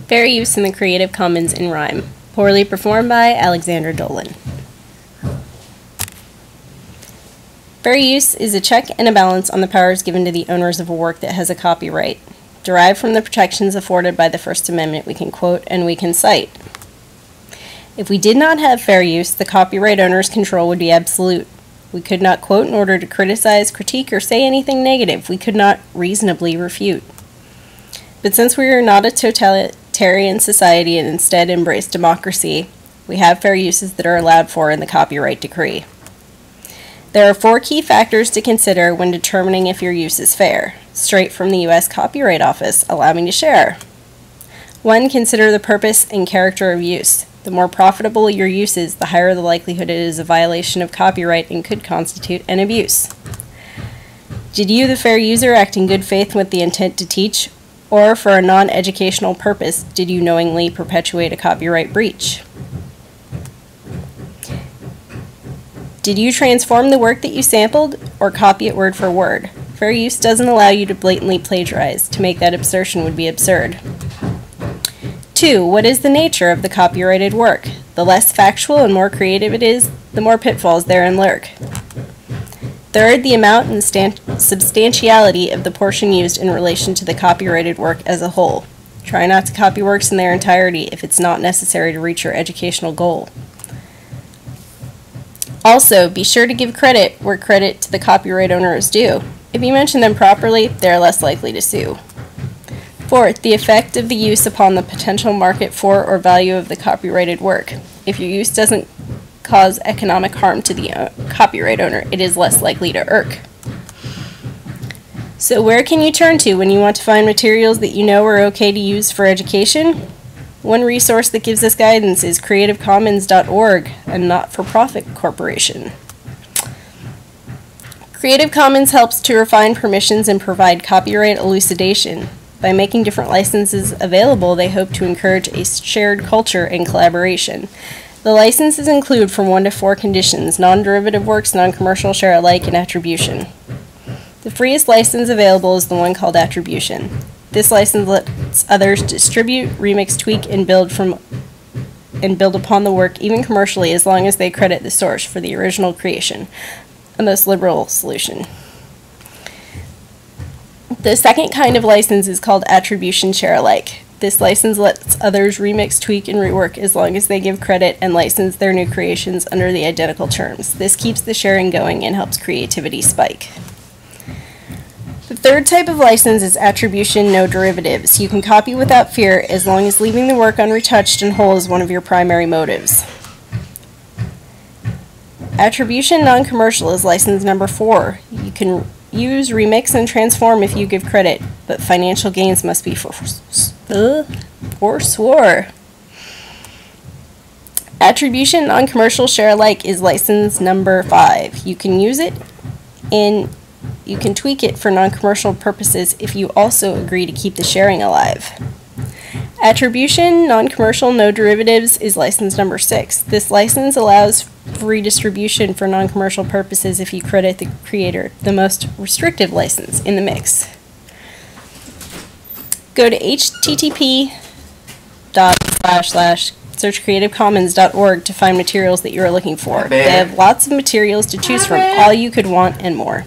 Fair use in the Creative Commons in rhyme. Poorly performed by Alexander Dolan. Fair use is a check and a balance on the powers given to the owners of a work that has a copyright. Derived from the protections afforded by the First Amendment, we can quote and we can cite. If we did not have fair use, the copyright owner's control would be absolute. We could not quote in order to criticize, critique, or say anything negative. We could not reasonably refute. But since we are not a totalitarian society and instead embrace democracy, we have fair uses that are allowed for in the copyright decree. There are 4 key factors to consider when determining if your use is fair. Straight from the U.S. Copyright Office. Allow me to share. 1. Consider the purpose and character of use. The more profitable your use is, the higher the likelihood it is a violation of copyright and could constitute an abuse. Did you, the fair user, act in good faith with the intent to teach, or for a non-educational purpose, did you knowingly perpetuate a copyright breach? Did you transform the work that you sampled, or copy it word for word? Fair use doesn't allow you to blatantly plagiarize. To make that assertion would be absurd. 2. What is the nature of the copyrighted work? The less factual and more creative it is, the more pitfalls therein lurk. 3. The amount and substantiality of the portion used in relation to the copyrighted work as a whole. Try not to copy works in their entirety if it's not necessary to reach your educational goal. Also, be sure to give credit where credit to the copyright owner is due. If you mention them properly, they are less likely to sue. 4. The effect of the use upon the potential market for or value of the copyrighted work. If your use doesn't cause economic harm to the copyright owner, it is less likely to irk. So where can you turn to when you want to find materials that you know are okay to use for education? One resource that gives us guidance is creativecommons.org, a not-for-profit corporation. Creative Commons helps to refine permissions and provide copyright elucidation. By making different licenses available, they hope to encourage a shared culture and collaboration. The licenses include from 1 to 4 conditions: non-derivative works, non-commercial, share alike, and attribution. The freest license available is the one called attribution. This license lets others distribute, remix, tweak, and build upon the work, even commercially, as long as they credit the source for the original creation. A most liberal solution. The second kind of license is called attribution share alike. This license lets others remix, tweak, and rework as long as they give credit and license their new creations under the identical terms. This keeps the sharing going and helps creativity spike. The third type of license is attribution no derivatives. You can copy without fear as long as leaving the work unretouched and whole is one of your primary motives. Attribution non-commercial is license number 4. You can use, remix, and transform if you give credit, but financial gains must be forswore. Attribution non-commercial share alike is license number 5. You can use it and you can tweak it for non-commercial purposes if you also agree to keep the sharing alive. Attribution non-commercial no derivatives is license number 6. This license allows free distribution for non-commercial purposes if you credit the creator, the most restrictive license in the mix. Go to http://searchcreativecommons.org to find materials that you are looking for. They have lots of materials to choose from, all you could want and more.